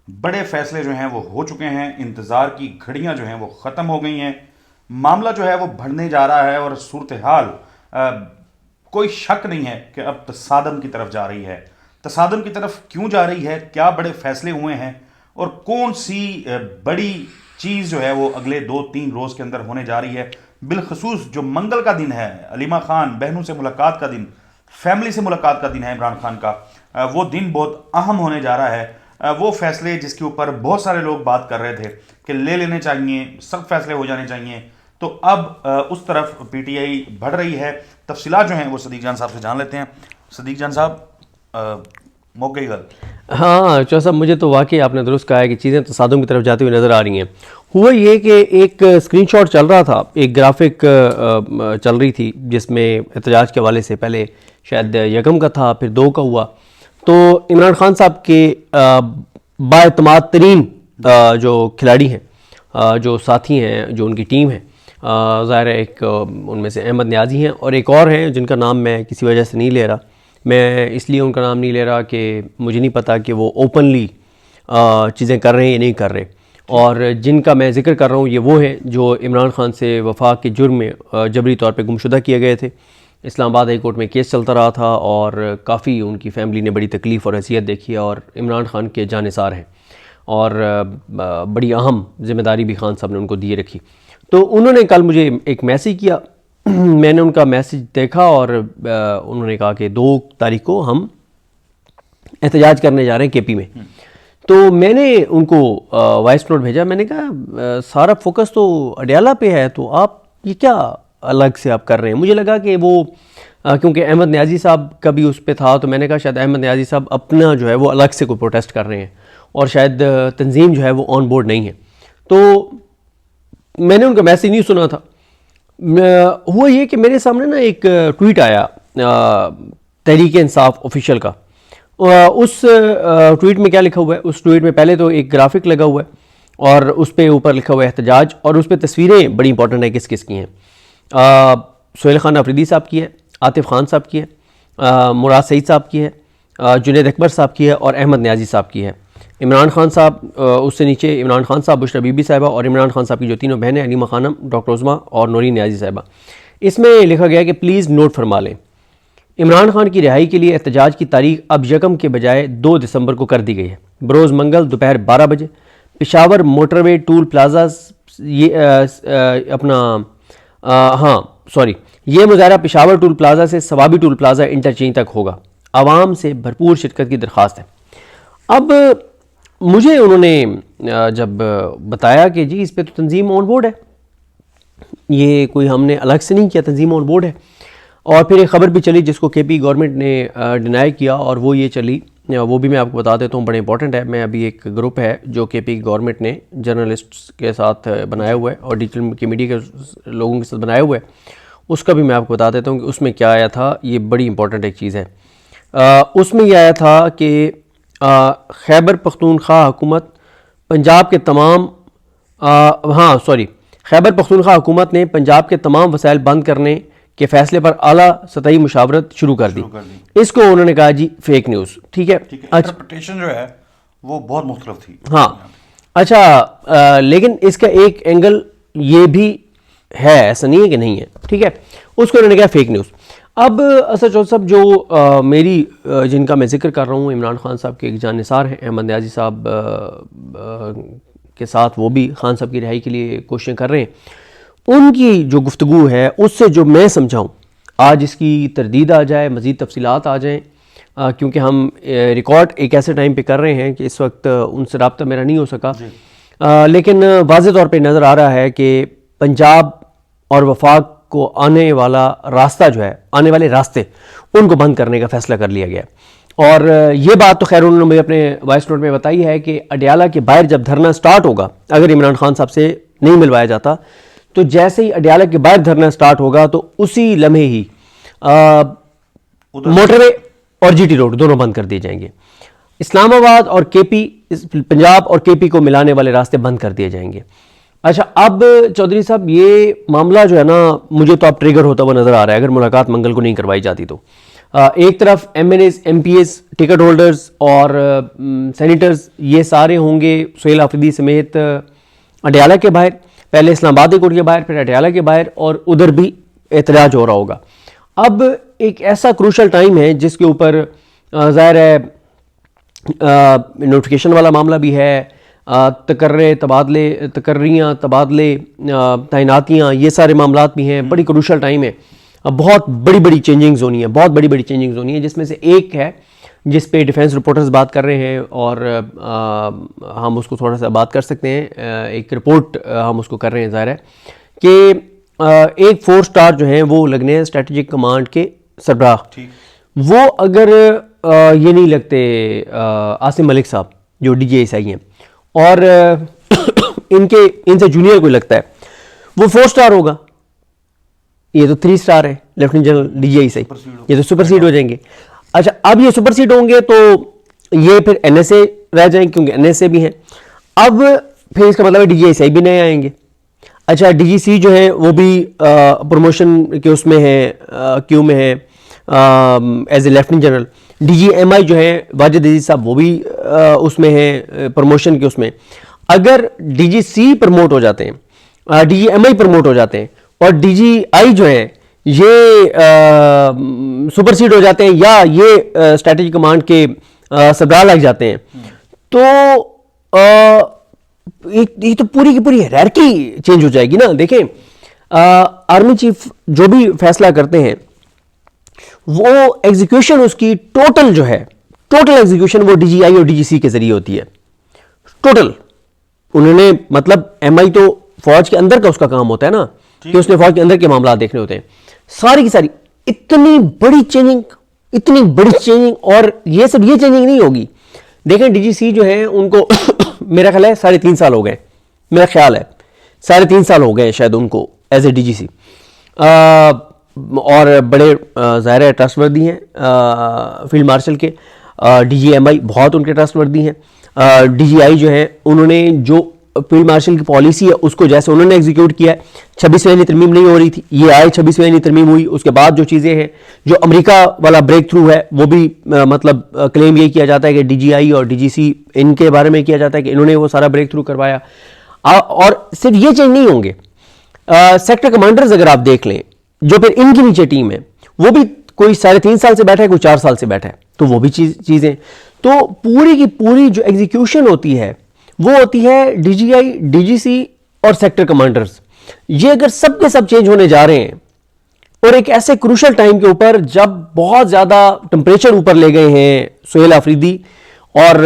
बड़े फैसले जो हैं वो हो चुके हैं, इंतज़ार की घड़ियां जो हैं वो ख़त्म हो गई हैं। मामला जो है वो बढ़ने जा रहा है और सूरत हाल कोई शक नहीं है कि अब तसादम की तरफ जा रही है। तसादम की तरफ क्यों जा रही है, क्या बड़े फैसले हुए हैं और कौन सी बड़ी चीज़ जो है वो अगले 2-3 रोज़ के अंदर होने जा रही है। बिलखसूस जो मंगल का दिन है, अलीमा खान बहनों से मुलाकात का दिन, फैमिली से मुलाकात का दिन है इमरान खान का, वो दिन बहुत अहम होने जा रहा है। वो फैसले जिसके ऊपर बहुत सारे लोग बात कर रहे थे कि ले लेने चाहिए, सख्त फैसले हो जाने चाहिए, तो अब उस तरफ पीटीआई बढ़ रही है। तफसीलात जो हैं वो सदीक जान साहब से जान लेते हैं। सदीक जान साहब, मौके की गल। हाँ चौधरी साहब, मुझे तो वाकई आपने दुरुस्त कहा है कि चीज़ें तसादुम की तरफ जाती हुई नज़र आ रही हैं। हुआ ये कि एक स्क्रीनशॉट चल रहा था, एक ग्राफिक चल रही थी जिसमें एहतजाज के हवाले से पहले शायद यकम का था, फिर 2 का हुआ। तो इमरान खान साहब के बाएतमाद तरीन जो खिलाड़ी हैं, जो साथी हैं, जो उनकी टीम है, ज़ाहिर है एक उनमें से अहमद न्याजी हैं और एक और हैं जिनका नाम मैं किसी वजह से नहीं ले रहा। मैं इसलिए उनका नाम नहीं ले रहा कि मुझे नहीं पता कि वो ओपनली चीज़ें कर रहे हैं या नहीं कर रहे। और जिनका मैं ज़िक्र कर रहा हूँ ये वो हैं जो इमरान खान से वफा के जुर्म में जबरी तौर पे गुमशुदा किए गए थे। इस्लामाबाद हाई कोर्ट में केस चलता रहा था और काफ़ी उनकी फ़ैमिली ने बड़ी तकलीफ़ और अज़ियत देखी है और इमरान खान के जानिसार हैं और बड़ी अहम ज़िम्मेदारी भी खान साहब ने उनको दिए रखी। तो उन्होंने कल मुझे एक मैसेज किया मैंने उनका मैसेज देखा और उन्होंने कहा कि 2 तारीख को हम एहतजाज करने जा रहे हैं केपी में। तो मैंने उनको वॉइस नोट भेजा। मैंने कहा सारा फोकस तो अडयाला पे है, तो आप ये क्या अलग से आप कर रहे हैं। मुझे लगा कि वो क्योंकि अहमद न्याजी साहब का भी उस पर था, तो मैंने कहा शायद अहमद न्याजी साहब अपना जो है वो अलग से कोई प्रोटेस्ट कर रहे हैं और शायद तंजीम जो है वो ऑन बोर्ड नहीं है। तो मैंने उनका मैसेज नहीं सुना था। हुआ ये कि मेरे सामने ना एक ट्वीट आया तहरीक इंसाफ ऑफिशियल का। उस ट्वीट में क्या लिखा हुआ है, उस ट्वीट में पहले तो एक ग्राफिक लगा हुआ है और उस पर ऊपर लिखा हुआ है एहतजाज, और उस पर तस्वीरें बड़ी इंपॉर्टेंट है किस किस की हैं। सोहेल खान अफरीदी साहब की है, आतिफ खान साहब की है, मुराद सईद साहब की है, जुनैद अकबर साहब की है और अहमद न्याजी साहब की है। इमरान खान साहब उससे नीचे इमरान खान साहब, बुशरा बीबी साहिबा और इमरान खान साहब की जो तीनों बहनें अलीमा खानम, डॉक्टर उज़मा और नूरी न्याजी साहिबा। इसमें लिखा गया है कि प्लीज़ नोट फरमा लें, इमरान खान की रिहाई के लिए एहतजाज की तारीख अब यकम के बजाय 2 दिसंबर को कर दी गई है। बरोज़ मंगल दोपहर 12 बजे पेशावर मोटरवे टूल प्लाजा ये मुजाहरा पेशावर टूल प्लाजा से सवाबी टूल प्लाजा इंटरचेंज तक होगा। आवाम से भरपूर शिरकत की दरख्वास्त है। अब मुझे उन्होंने जब बताया कि जी इस पे तो तंजीम ऑन बोर्ड है, ये कोई हमने अलग से नहीं किया, तंजीम ऑन बोर्ड है। और फिर एक ख़बर भी चली जिसको केपी गवर्नमेंट ने डिनाई किया, और वो ये चली, वो भी मैं आपको बता देता हूँ, बड़े इंपॉर्टेंट है। मैं अभी एक ग्रुप है जो केपी गवर्नमेंट ने जर्नलिस्ट्स के साथ बनाया हुआ है और डिजिटल के मीडिया के लोगों के साथ बनाया हुआ है, उसका भी मैं आपको बता देता हूँ कि उसमें क्या आया था। ये बड़ी इंपॉर्टेंट एक चीज़ है। उसमें यह आया था कि खैबर पख्तूनख्वा हुकूमत पंजाब के तमाम खैबर पख्तूनख्वा हुकूमत ने पंजाब के तमाम वसाइल बंद करने के फैसले पर आला सतही मुशावरत शुरू कर दी। इसको उन्होंने कहा जी फेक न्यूज़। ठीक है, इंटरप्रिटेशन जो है वो बहुत मुख्तलिफ थी। हाँ अच्छा, लेकिन इसका एक एंगल ये भी है, ऐसा नहीं है कि नहीं है। ठीक है, उसको उन्होंने कहा फेक न्यूज़। अब असद चौधरी साहब जो मेरी जिनका मैं जिक्र कर रहा हूँ, इमरान खान साहब के एक जानिसार हैं अहमद न्याजी साहब के साथ, वो भी खान साहब की रिहाई के लिए कोशिशें कर रहे हैं। उनकी जो गुफ्तगू है उससे जो मैं समझाऊँ, आज इसकी तरदीद आ जाए, मज़ीद तफसीलात आ जाएँ, क्योंकि हम रिकॉर्ड एक ऐसे टाइम पे कर रहे हैं कि इस वक्त उनसे रब्ता मेरा नहीं हो सका, लेकिन वाज़ेह तौर पे नज़र आ रहा है कि पंजाब और वफाक को आने वाला रास्ता जो है, आने वाले रास्ते, उनको बंद करने का फ़ैसला कर लिया गया। और ये बात तो खैर उन्होंने मुझे अपने वॉइस नोट में बताई है कि अडयाला के बाहर जब धरना स्टार्ट होगा, अगर इमरान खान साहब से नहीं मिलवाया जाता, तो जैसे ही अडयाला के बाहर धरना स्टार्ट होगा तो उसी लम्हे ही मोटरवे और जीटी रोड दोनों बंद कर दिए जाएंगे। इस्लामाबाद और केपी, पंजाब और केपी को मिलाने वाले रास्ते बंद कर दिए जाएंगे। अच्छा, अब चौधरी साहब ये मामला जो है ना, मुझे तो अब ट्रिगर होता हुआ नज़र आ रहा है, अगर मुलाकात मंगल को नहीं करवाई जाती तो। एक तरफ MNAs, MPs, टिकट होल्डर्स और सेनेटर्स ये सारे होंगे सुहेल आफरीदी समेत अडयाला के बाहर, पहले इस्लामाबाद कोर्ट के बाहर, फिर अडयाला के बाहर, और उधर भी एहतजाज हो रहा होगा। अब एक ऐसा क्रूशल टाइम है जिसके ऊपर ज़ाहिर है नोटिफिकेशन वाला मामला भी है, तकर्रियाँ, तबादले, तैनातियाँ, ये सारे मामलात भी हैं। बड़ी क्रूशल टाइम है। अब बहुत बड़ी बड़ी चेंजिंग्स होनी है, बहुत बड़ी बड़ी चेंजिंग्स होनी है, जिसमें से एक है जिस पे डिफेंस रिपोर्टर्स बात कर रहे हैं और हम उसको थोड़ा सा बात कर सकते हैं। एक रिपोर्ट हम उसको कर रहे हैं, ज़ाहिर है कि एक 4 स्टार जो हैं वो लगने हैं स्ट्रेटजिक कमांड के सरबराह। वो अगर ये नहीं लगते आसिम मलिक साहब जो DGSI हैं, और इनसे जूनियर कोई लगता है, वो 4 स्टार होगा। ये तो 3 स्टार है लेफ्टिनेंट जनरल DGSI, ये तो सुपरसीड हो जाएंगे। अच्छा, अब ये सुपरसीड होंगे तो ये फिर NSA रह जाएंगे, क्योंकि NSA भी हैं। अब फिर इसका मतलब है DGSI भी नए आएंगे। अच्छा, DGC जो है वो भी प्रमोशन के उसमें है, क्यू में है as a lieutenant general. DGMI जो है वाजिद अजीज साहब, वो भी उसमें है प्रमोशन के उसमें। अगर DGC प्रमोट हो जाते हैं, DGMI प्रमोट हो जाते हैं, और DGI जो है ये सुपरसीड हो जाते हैं, या ये स्ट्रेटेजिक कमांड के सरबराह लग जाते हैं, तो ये तो पूरी की पूरी हायरार्की चेंज हो जाएगी ना। देखें, आर्मी चीफ जो भी फैसला करते हैं, वो एग्जीक्यूशन उसकी टोटल जो है, टोटल एग्जीक्यूशन वो DGI और DGC के जरिए होती है। टोटल उन्होंने, मतलब MI तो फौज के अंदर का उसका काम होता है ना, कि उसने फौज के अंदर के मामला देखने होते हैं। सारी की सारी इतनी बड़ी चेंजिंग, इतनी बड़ी चेंजिंग, और ये सब ये चेंजिंग नहीं होगी। देखें, DGC जो है उनको मेरा ख्याल है 3.5 साल हो गए, मेरा ख्याल है 3.5 साल हो गए शायद उनको एज ए DGC, और बड़े ज़ाहिर है ट्रस्टवर्दी हैं फील्ड मार्शल के। DGMI बहुत उनके ट्रस्टवर्दी हैं। DGI जो है, उन्होंने जो फील्ड मार्शल की पॉलिसी है उसको जैसे उन्होंने एग्जीक्यूट किया है। 26वीं तरमीम नहीं हो रही थी, ये आए 26वीं तरमीम हुई, उसके बाद जो चीज़ें हैं, जो अमेरिका वाला ब्रेक थ्रू है, वो भी मतलब क्लेम ये किया जाता है कि DGI और DGC इनके बारे में किया जाता है कि इन्होंने वो सारा ब्रेक थ्रू करवाया। और सिर्फ ये चेंज नहीं होंगे, सेक्टर कमांडर्स अगर आप देख लें, जो फिर इनके नीचे टीम है, वो भी कोई 3.5 साल से बैठा है, कोई 4 साल से बैठा है, तो वो भी चीज़ें। तो पूरी की पूरी जो एग्जीक्यूशन होती है वो होती है DGI, DGC और सेक्टर कमांडर्स। ये अगर सब के सब चेंज होने जा रहे हैं, और एक ऐसे क्रूशल टाइम के ऊपर जब बहुत ज़्यादा टेम्परेचर ऊपर ले गए हैं सुहेल आफरीदी, और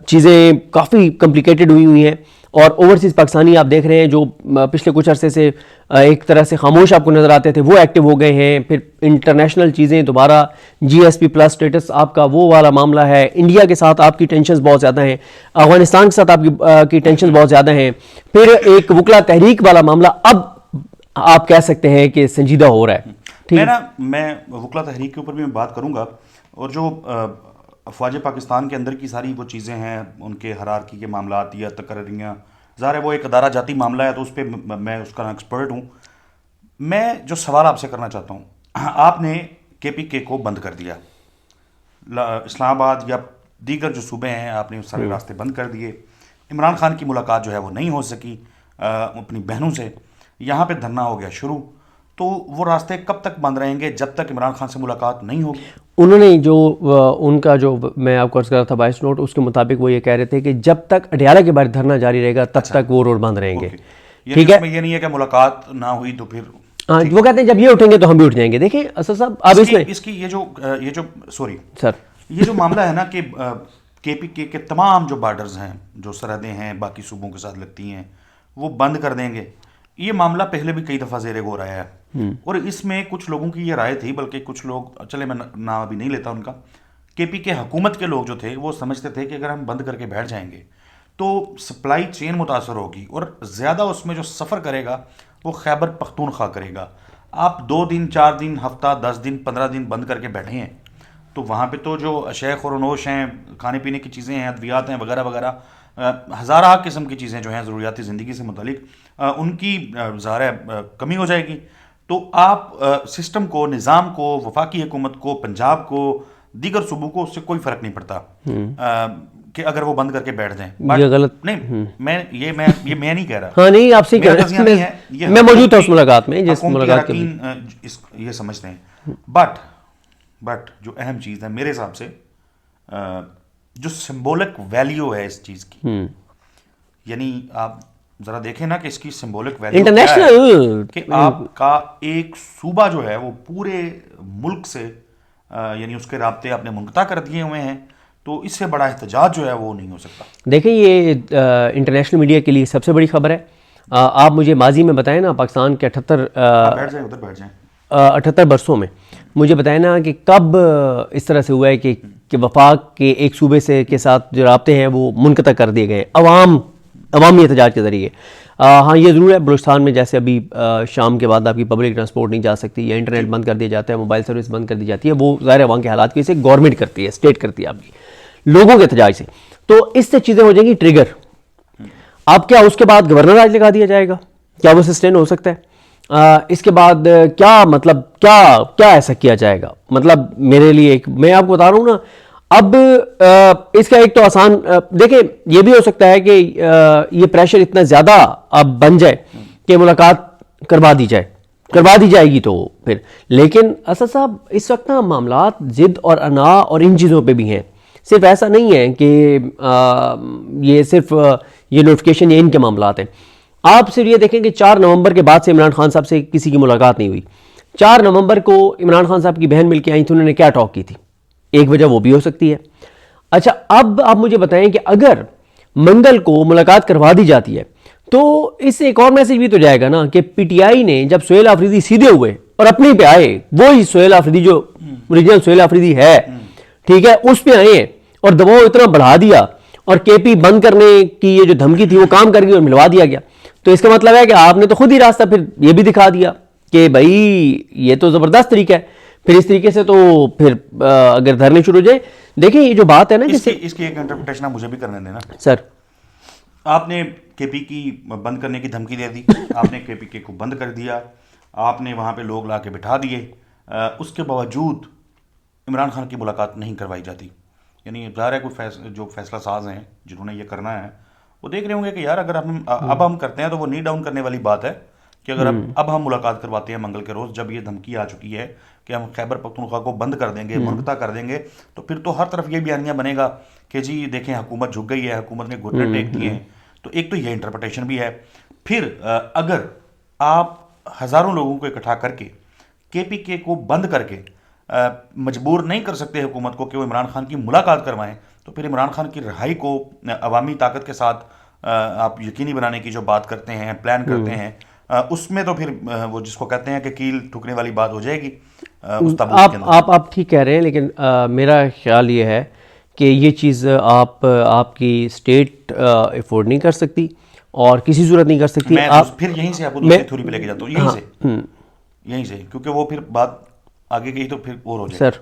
चीज़ें काफ़ी कॉम्प्लिकेटेड हुई हैं, और ओवरसीज़ पाकिस्तानी आप देख रहे हैं जो पिछले कुछ अरसे से एक तरह से खामोश आपको नज़र आते थे, वो एक्टिव हो गए हैं। फिर इंटरनेशनल चीज़ें दोबारा, GSP+ स्टेटस आपका वो वाला मामला है। इंडिया के साथ आपकी टेंशन्स बहुत ज़्यादा हैं, अफगानिस्तान के साथ आपकी टेंशन बहुत ज़्यादा हैं। फिर एक वकला तहरीक वाला मामला अब आप कह सकते हैं कि संजीदा हो रहा है। ठीक है, मैं वकला तहरीक के ऊपर भी मैं बात करूँगा, और जो अफवाज पाकिस्तान के अंदर की सारी वो चीज़ें हैं, उनके हरारकी के मामला या तकर्रियाँ, ज़ाहिर है वो एक अदारा जाती मामला है, तो उस पर मैं उसका एक्सपर्ट हूँ। मैं जो सवाल आपसे करना चाहता हूँ, आपने KPK को बंद कर दिया, इस्लामाबाद या दीगर जो सूबे हैं आपने उस सारे रास्ते बंद कर दिए। इमरान खान की मुलाकात जो है वो नहीं हो सकी अपनी बहनों से, यहाँ पे धरना हो गया शुरू। तो वो रास्ते कब तक बंद रहेंगे जब तक इमरान खान से मुलाकात नहीं होगी? उन्होंने जो उनका जो मैं आपको अर्ज कर रहा था वॉइस नोट, उसके मुताबिक वो ये कह रहे थे कि जब तक अडयाला के बाहर धरना जारी रहेगा तब तक वो रोड बंद रहेंगे। ठीक है, ये नहीं है कि मुलाकात ना हुई तो फिर हाँ, वो कहते हैं जब ये उठेंगे तो हम भी उठ जाएंगे। देखिए असद साहब, अब इसकी ये जो सॉरी सर, ये जो मामला है ना कि KPK के तमाम जो बॉर्डर्स हैं, जो सरहदें हैं बाकी सूबों के साथ लगती हैं, वो बंद कर देंगे। ये मामला पहले भी कई दफ़ा ज़ेरे गौर आया है, और इसमें कुछ लोगों की ये राय थी, बल्कि कुछ लोग, चले मैं नाम अभी नहीं लेता उनका, KPK हुकूमत के लोग जो थे वो समझते थे कि अगर हम बंद करके बैठ जाएंगे तो सप्लाई चेन मुतासर होगी, और ज़्यादा उसमें जो सफ़र करेगा वो खैबर पख्तूनख्वा करेगा। आप 2 दिन 4 दिन हफ्ता 10 दिन 15 दिन बंद करके बैठे हैं, तो वहाँ पे तो जो अशैख और नोश हैं, खाने पीने की चीज़ें हैं, अद्वियात हैं वगैरह वगैरह, हज़ारा किस्म की चीज़ें जो हैं ज़रूरियाती ज़िंदगी से मुतालिक, उनकी ज़ाहिर कमी हो जाएगी। तो आप सिस्टम को, निज़ाम को, वफाकी हुकूमत को, पंजाब को, दीगर सूबों को उससे कोई फर्क नहीं पड़ता कि अगर वो बंद करके बैठ जाएं। ये गलत नहीं, मैं नहीं कह रहा। हाँ नहीं, आपसे कह मेरा तज़किया नहीं है, ये मैं मौजूद था उस मुलाकात में, जिस हुकूमती मुलाकात के अरकान ये समझते हैं। बट जो अहम चीज़ है मेरे हिसाब से, जो सिंबॉलिक वैल्यू है इस चीज़ की, यानी आप जरा देखें ना कि इसकी सिंबॉलिक वैल्यू इंटरनेशनल कि आपका एक सूबा जो है वो पूरे मुल्क से यानी उसके राब्ते आपने मुनक़ता कर दिए हुए हैं, तो इससे बड़ा एहतजाज जो है वो नहीं हो सकता। देखें, ये इंटरनेशनल मीडिया के लिए सबसे बड़ी खबर है। आप मुझे माजी में बताएं ना, पाकिस्तान के 78 बरसों में मुझे बताएं ना कि कब इस तरह से हुआ है कि वफाक के एक सूबे से के साथ जो राब्ते हैं वो मुनक़ता कर दिए गए अवामी एहतजाज के ज़रिए। हाँ, ये ज़रूर है, बलूचिस्तान में जैसे अभी शाम के बाद आपकी पब्लिक ट्रांसपोर्ट नहीं जा सकती, या इंटरनेट बंद कर दिया जाता है, मोबाइल सर्विस बंद कर दी जाती है, वो ज़ाहिर है वहाँ के हालात की वजह से गवर्नमेंट करती है, स्टेट करती है आपकी, लोगों के एहतजाज से। तो इससे चीज़ें हो जाएंगी ट्रिगर। अब क्या उसके बाद गवर्नर राज लगा दिया जाएगा? क्या वो सस्टेन हो सकता है? इसके बाद क्या मतलब क्या ऐसा किया जाएगा? मतलब मेरे लिए मैं आपको बता रहा हूँ ना, अब इसका एक तो आसान देखिए, ये भी हो सकता है कि ये प्रेशर इतना ज़्यादा अब बन जाए कि मुलाकात करवा दी जाएगी तो फिर। लेकिन असद साहब, इस वक्त ना मामलात जिद और अना और इन चीज़ों पे भी हैं। सिर्फ ऐसा नहीं है कि ये सिर्फ ये नोटिफिकेशन या इनके मामलात हैं। आप सिर्फ ये देखें कि 4 नवंबर के बाद से इमरान खान साहब से किसी की मुलाकात नहीं हुई। 4 नवंबर को इमरान खान साहब की बहन मिलकर आई थी, उन्होंने क्या टॉक की थी? एक वजह वो भी हो सकती है। अच्छा, अब आप मुझे बताएं कि अगर मंगल को मुलाकात करवा दी जाती है तो इससे एक और मैसेज भी तो जाएगा ना कि पीटीआई ने जब सुहेल आफरीदी सीधे हुए और अपने पे आए, वो ही सुहेल आफरीदी जो ओरिजिनल सुहेल आफरीदी है, ठीक है, उस पे आए और दबाव इतना बढ़ा दिया और केपी बंद करने की ये जो धमकी थी वो काम कर गई और मिलवा दिया गया। तो इसका मतलब है कि आपने तो खुद ही रास्ता फिर ये भी दिखा दिया कि भाई ये तो जबरदस्त तरीका है। फिर इस तरीके से तो फिर अगर धरने शुरू हो जाए, देखिए ये जो बात है ना, इसकी एक इंटरप्रिटेशन आप मुझे भी करने देना सर। आपने केपी की बंद करने की धमकी दे दी, आपने केपी को बंद कर दिया, आपने वहां पे लोग ला के बिठा दिए, उसके बावजूद इमरान खान की मुलाकात नहीं करवाई जाती। यानी ज़ाहिर है कोई जो फैसला साज हैं जिन्होंने ये करना है वो देख रहे होंगे कि यार अगर अब हम करते हैं तो वो नी डाउन करने वाली बात है कि अगर अब हम मुलाकात करवाते हैं मंगल के रोज़, जब ये धमकी आ चुकी है कि हम खैबर पख्तूनख्वा को बंद कर देंगे, मुनक़ता कर देंगे, तो फिर तो हर तरफ ये बयानिया बनेगा कि जी देखें हुकूमत झुक गई है, हुकूमत ने घुटने टेक दिए हैं। तो एक तो ये इंटरप्रिटेशन भी है। फिर अगर आप हज़ारों लोगों को इकट्ठा करके केपीके को बंद करके मजबूर नहीं कर सकते हुकूमत को कि वो इमरान खान की मुलाकात करवाएं, तो फिर इमरान खान की रिहाई को अवामी ताकत के साथ आप यकीनी बनाने की जो बात करते हैं, प्लान करते हैं, उसमें तो फिर वो जिसको कहते हैं कि कील ठुकने वाली बात हो जाएगी। आप ठीक कह रहे हैं, लेकिन मेरा ख्याल ये है कि ये चीज़ आपकी स्टेट अफोर्ड नहीं कर सकती और किसी सूरत नहीं कर सकती। फिर यहीं से आपको दूसरी थ्योरी पे लेके जाता हूँ, यहीं से क्योंकि वो फिर बात आगे गई तो फिर और हो जाए। सर,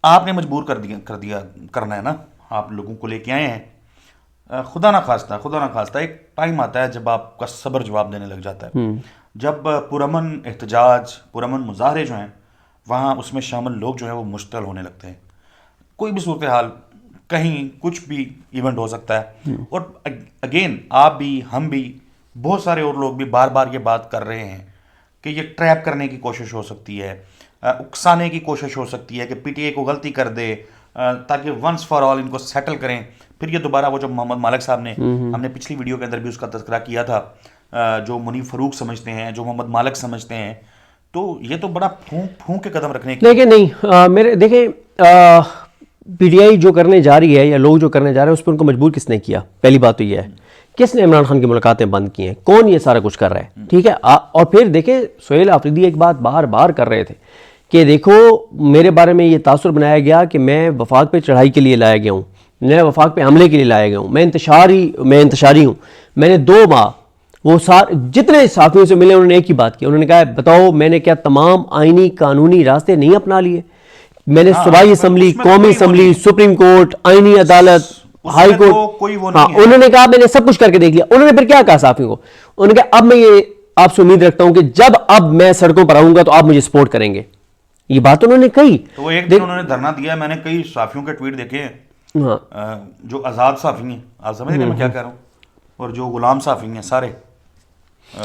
आपने मजबूर कर दिया करना है ना, आप लोगों को लेके आए हैं। खुदा ना खास्ता एक टाइम आता है जब आपका सब्र जवाब देने लग जाता है, जब पुरअमन एहतजाज, पुरअमन मुजाहरे जो हैं वहाँ उसमें शामिल लोग जो हैं वो मुश्तल होने लगते हैं। कोई भी सूरत हाल, कहीं कुछ भी इवेंट हो सकता है। और अगेन आप भी, हम भी, बहुत सारे और लोग भी बार बार ये बात कर रहे हैं कि ये ट्रैप करने की कोशिश हो सकती है, उकसाने की कोशिश हो सकती है कि पीटीआई को गलती कर दे ताकि वंस फॉर ऑल इनको सेटल करें। फिर ये दोबारा वो जो मोहम्मद मालिक साहब ने, हमने पिछली वीडियो के अंदर भी उसका तज़किरा किया था, जो मुनीफ फ़रूक समझते हैं, जो मोहम्मद मालिक समझते हैं, तो ये तो बड़ा फूंक के कदम रखने की। लेकिन नहीं, मेरे देखें, पीटीआई जो करने जा रही है या लोग जो करने जा रहे हैं उस पर उनको मजबूर किसने किया? पहली बात तो ये है, किसने इमरान खान की मुलाकातें बंद की हैं? कौन ये सारा कुछ कर रहा है? ठीक है। और फिर देखें, सुहेल आफरीदी एक बात बार बार कर रहे थे कि देखो मेरे बारे में ये तासुर बनाया गया कि मैं वफाक पे चढ़ाई के लिए लाया गया हूँ, मैं वफाक पे हमले के लिए लाया गया हूँ, मैं इंतशारी हूँ। मैंने 2 माह वो जितने साथियों से मिले उन्होंने एक ही बात की, उन्होंने कहा बताओ मैंने क्या तमाम आईनी कानूनी रास्ते नहीं अपना लिए? मैंने सूबाई असम्बली, कौमी असम्बली, सुप्रीम कोर्ट, आईनी अदालत, हाई कोर्ट, हाँ, उन्होंने कहा मैंने सब कुछ करके देख लिया। उन्होंने फिर क्या कहा साथियों को? उन्होंने कहा अब मैं ये आपसे उम्मीद रखता हूं कि जब अब मैं सड़कों पर आऊंगा तो आप मुझे सपोर्ट करेंगे। ये बात उन्होंने कही। तो वो एक दिन उन्होंने धरना दिया, मैंने कई साफियों के ट्वीट देखे हैं, हाँ, जो आज़ाद साफ़ी हैं, आप समझ रहे हैं मैं क्या कह रहा हूँ, और जो गुलाम साफ़ी हैं सारे,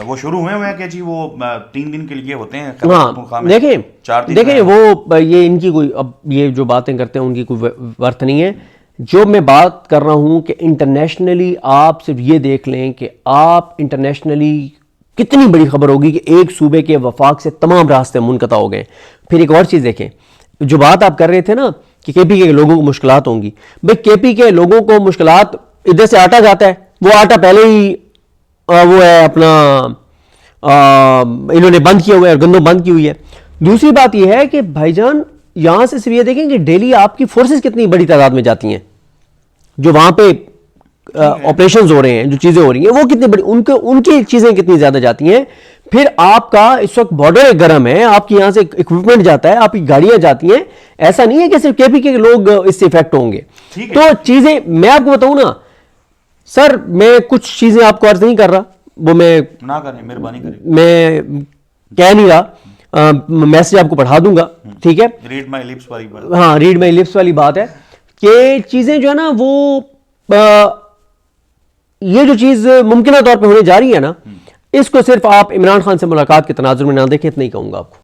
वो शुरू हुए हैं कि जी वो 3 दिन के लिए होते हैं हाँ, देखें 4 दिन देखें वो ये इनकी कोई, अब ये जो बातें करते हैं उनकी कोई वर्थ नहीं है। जो मैं बात कर रहा हूं कि इंटरनेशनली आप सिर्फ ये देख लें कि आप इंटरनेशनली कितनी बड़ी खबर होगी कि एक सूबे के वफाक से तमाम रास्ते मुनक़ता हो गए। फिर एक और चीज़ देखें, जो बात आप कर रहे थे ना कि केपी के लोगों को मुश्किलात होंगी, भाई केपी के लोगों को मुश्किलात, इधर से आटा जाता है, वो आटा पहले ही वो है अपना इन्होंने बंद किया हुआ है, गंदम बंद की हुई है। दूसरी बात यह है कि भाईजान यहां से सिर्फ ये देखें कि डेली आपकी फोर्सेस कितनी बड़ी तादाद में जाती हैं, जो वहां पे ऑपरेशंस हो रहे हैं, जो चीजें हो रही हैं वो कितनी बड़ी, उनकी चीजें कितनी ज्यादा जाती हैं। फिर आपका इस वक्त बॉर्डर गर्म है, आपकी यहां से इक्विपमेंट जाता है, आपकी गाड़ियां जाती हैं। ऐसा नहीं है कि सिर्फ केपी के लोग इससे इफेक्ट होंगे। तो चीजें मैं आपको बताऊं ना सर, मैं कुछ चीजें आपको अर्ज नहीं कर रहा, वो मैं ना करें, मेहरबानी करें, मैं कह नहीं रहा, मैसेज आपको पढ़ा दूंगा, ठीक है। रीड माई लिप्स वाली बात, हाँ, रीड माई लिप्स वाली बात है कि चीजें जो है ना वो ये जो चीज मुमकिन तौर पे होने जा रही है ना, इसको सिर्फ आप इमरान खान से मुलाकात के तनाजुर में ना देखें, इतना ही कहूंगा आपको।